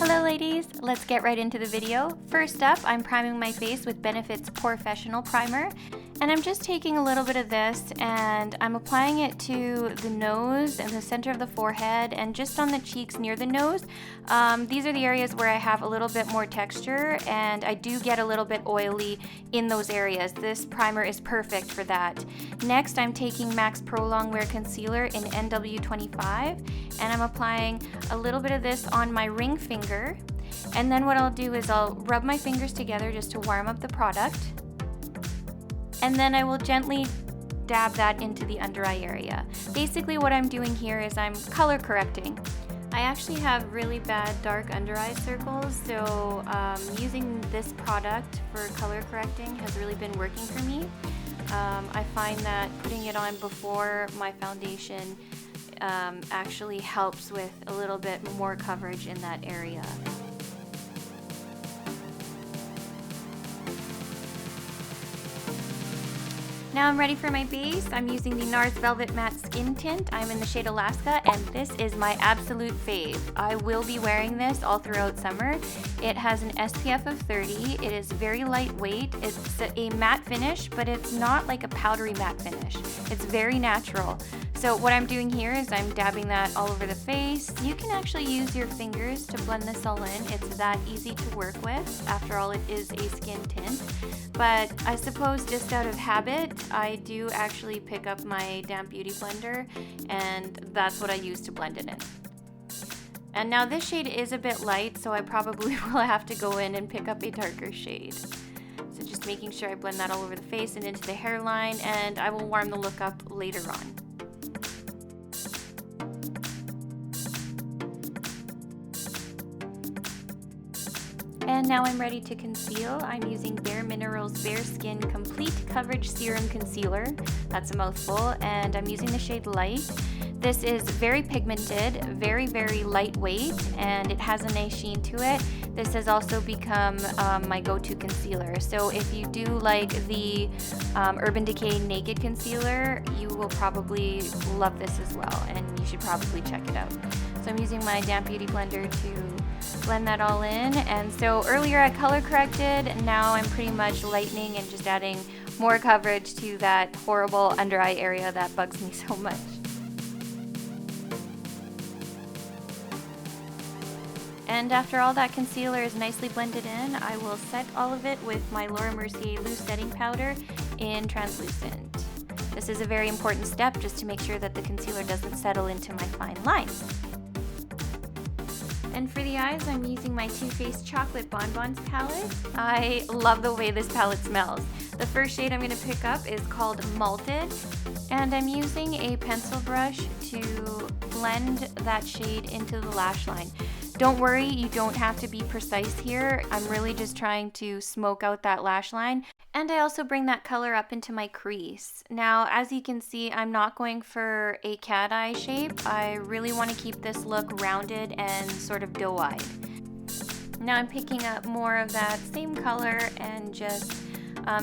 Hello ladies, let's get right into the video. First up, I'm priming my face with Benefit's Porefessional primer. And I'm just taking a little bit of this and I'm applying it to the nose and the center of the forehead and just on the cheeks near the nose. These are the areas where I have a little bit more texture and I do get a little bit oily in those areas. This primer is perfect for that. Next, I'm taking MAC Pro Longwear Concealer in NW25 and I'm applying a little bit of this on my ring finger. And then what I'll do is I'll rub my fingers together just to warm up the product. And then I will gently dab that into the under eye area. Basically what I'm doing here is I'm color correcting. I actually have really bad dark under eye circles, so using this product for color correcting has really been working for me. I find that putting it on before my foundation actually helps with a little bit more coverage in that area. Now I'm ready for my base. I'm using the Nars Velvet Matte Skin Tint. I'm in the shade Alaska and this is my absolute fave. I will be wearing this all throughout summer. It has an SPF of 30. It is very lightweight. It's a matte finish, but it's not like a powdery matte finish. It's very natural. So what I'm doing here is I'm dabbing that all over the face. You can actually use your fingers to blend this all in. It's that easy to work with. After all, it is a skin tint. But I suppose just out of habit, I do actually pick up my damp beauty blender and that's what I use to blend it in. And now this shade is a bit light, so I probably will have to go in and pick up a darker shade. So just making sure I blend that all over the face and into the hairline, and I will warm the look up later on. And now I'm ready to conceal. I'm using Bare Minerals Bare Skin Complete Coverage Serum Concealer. That's a mouthful, and I'm using the shade Light. This is very pigmented, very, very lightweight, and it has a nice sheen to it. This has also become my go-to concealer. So if you do like the Urban Decay Naked Concealer, you will probably love this as well, and you should probably check it out. So I'm using my damp beauty blender to blend that all in. And so earlier I color corrected, and now I'm pretty much lightening and just adding more coverage to that horrible under eye area that bugs me so much. And after all that concealer is nicely blended in, I will set all of it with my Laura Mercier Loose Setting Powder in Translucent. This is a very important step just to make sure that the concealer doesn't settle into my fine lines. And for the eyes, I'm using my Too Faced Chocolate Bonbons palette. I love the way this palette smells. The first shade I'm going to pick up is called Malted, and I'm using a pencil brush to blend that shade into the lash line. Don't worry, you don't have to be precise here. I'm really just trying to smoke out that lash line. And I also bring that color up into my crease. Now, as you can see, I'm not going for a cat eye shape. I really want to keep this look rounded and sort of doe-eyed. Now I'm picking up more of that same color and just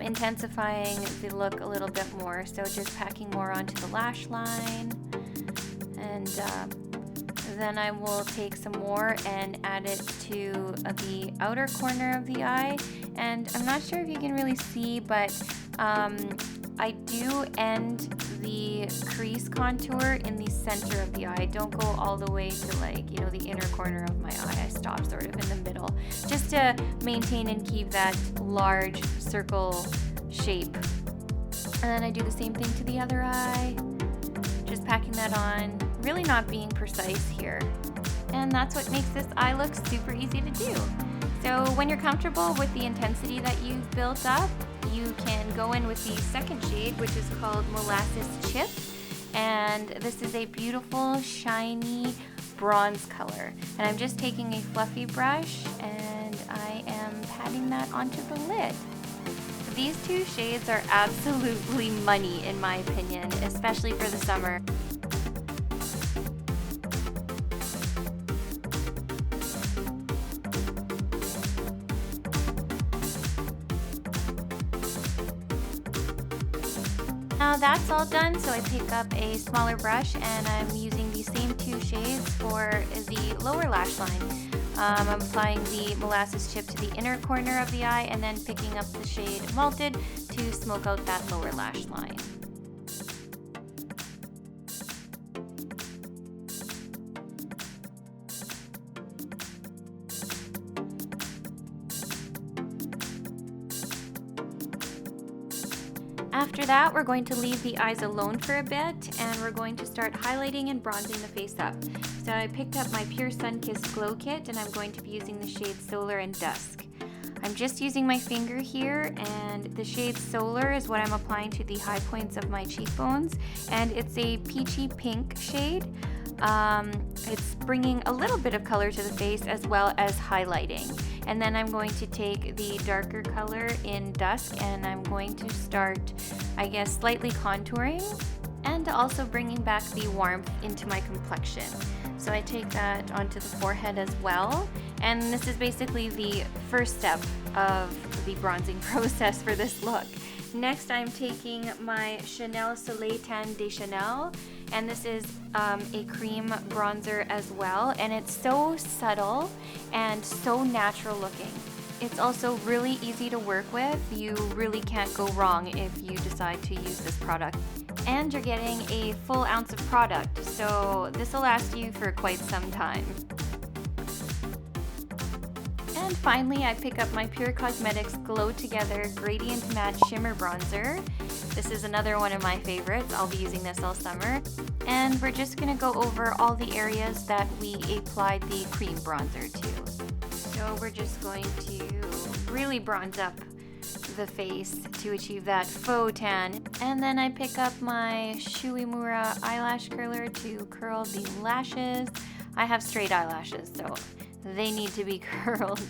intensifying the look a little bit more. So just packing more onto the lash line, and then I will take some more and add it to the outer corner of the eye. And I'm not sure if you can really see, but I do end the crease contour in the center of the eye. I don't go all the way to, like, you know, the inner corner of my eye. I stop sort of in the middle just to maintain and keep that large circle shape. And then I do the same thing to the other eye, just packing that on, really not being precise here. And that's what makes this eye look super easy to do. So when you're comfortable with the intensity that you've built up, you can go in with the second shade, which is called Molasses Chip. And this is a beautiful, shiny bronze color. And I'm just taking a fluffy brush and I am patting that onto the lid. These two shades are absolutely money in my opinion, especially for the summer. Now that's all done, so I pick up a smaller brush and I'm using the same two shades for the lower lash line. I'm applying the Molasses chip to the inner corner of the eye and then picking up the shade Malted to smoke out that lower lash line. After that, we're going to leave the eyes alone for a bit, and we're going to start highlighting and bronzing the face up. So I picked up my Pure Sunkissed Glow Kit, and I'm going to be using the shades Solar and Dusk. I'm just using my finger here, and the shade Solar is what I'm applying to the high points of my cheekbones, and it's a peachy pink shade. It's bringing a little bit of color to the face as well as highlighting. And then I'm going to take the darker color in Dusk and I'm going to start, I guess, slightly contouring and also bringing back the warmth into my complexion. So I take that onto the forehead as well. And this is basically the first step of the bronzing process for this look. Next, I'm taking my Chanel Soleil Tan de Chanel, and this is a cream bronzer as well, and it's so subtle and so natural looking. It's also really easy to work with. You really can't go wrong if you decide to use this product. And you're getting a full ounce of product, so this will last you for quite some time. And finally, I pick up my Pure Cosmetics Glow Together Gradient Matte Shimmer Bronzer. This is another one of my favorites. I'll be using this all summer. And we're just going to go over all the areas that we applied the cream bronzer to. So we're just going to really bronze up the face to achieve that faux tan. And then I pick up my uemura eyelash curler to curl the lashes. I have straight eyelashes, so they need to be curled.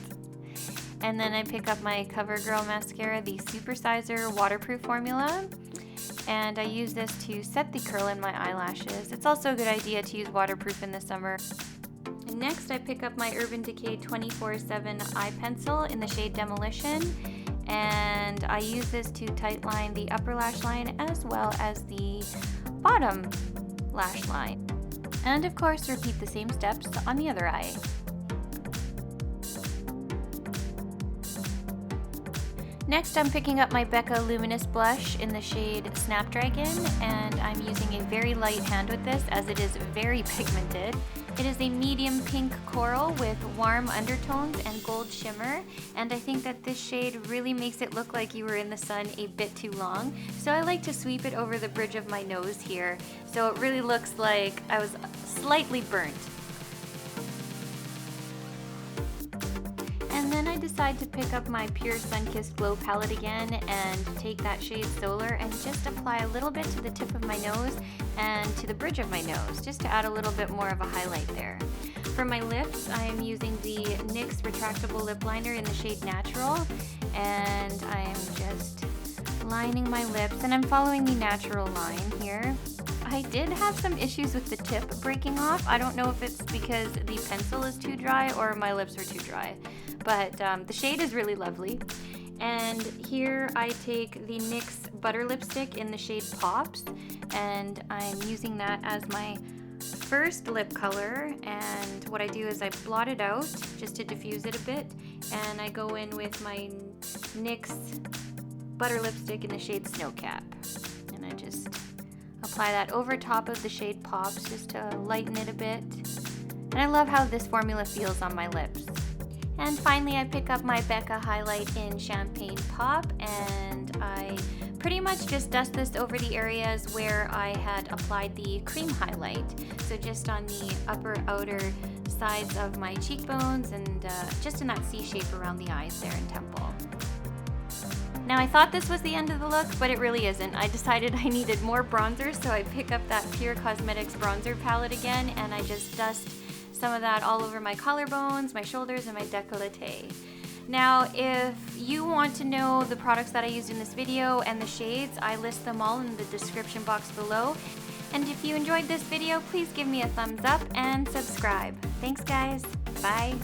And then I pick up my COVERGIRL mascara, the Supersizer waterproof formula, and I use this to set the curl in my eyelashes. It's also a good idea to use waterproof in the summer. And next I pick up my Urban Decay 24/7 eye pencil in the shade Demolition, and I use this to tightline the upper lash line as well as the bottom lash line. And of course repeat the same steps on the other eye. Next, I'm picking up my Becca Luminous blush in the shade Snapdragon, and I'm using a very light hand with this as it is very pigmented. It is a medium pink coral with warm undertones and gold shimmer, and I think that this shade really makes it look like you were in the sun a bit too long. So I like to sweep it over the bridge of my nose here, so it really looks like I was slightly burnt. And then I decide to pick up my Pure Sunkissed Glow palette again and take that shade Solar and just apply a little bit to the tip of my nose and to the bridge of my nose, just to add a little bit more of a highlight there. For my lips, I am using the NYX Retractable Lip Liner in the shade Natural, and I am just lining my lips, and I'm following the natural line here. I did have some issues with the tip breaking off. I don't know if it's because the pencil is too dry or my lips are too dry, but the shade is really lovely. And here I take the NYX Butter Lipstick in the shade Pops, and I'm using that as my first lip color, and what I do is I blot it out just to diffuse it a bit, and I go in with my NYX Butter Lipstick in the shade Snowcap, and I just apply that over top of the shade Pops just to lighten it a bit. And I love how this formula feels on my lips. And finally I pick up my Becca highlight in Champagne Pop, and I pretty much just dust this over the areas where I had applied the cream highlight. So just on the upper outer sides of my cheekbones and just in that C shape around the eyes there and temple. Now I thought this was the end of the look, but it really isn't. I decided I needed more bronzer, so I pick up that Pure Cosmetics bronzer palette again, and I just dust some of that all over my collarbones, my shoulders, and my décolleté. Now, if you want to know the products that I used in this video and the shades, I list them all in the description box below. And if you enjoyed this video, please give me a thumbs up and subscribe. Thanks guys, bye.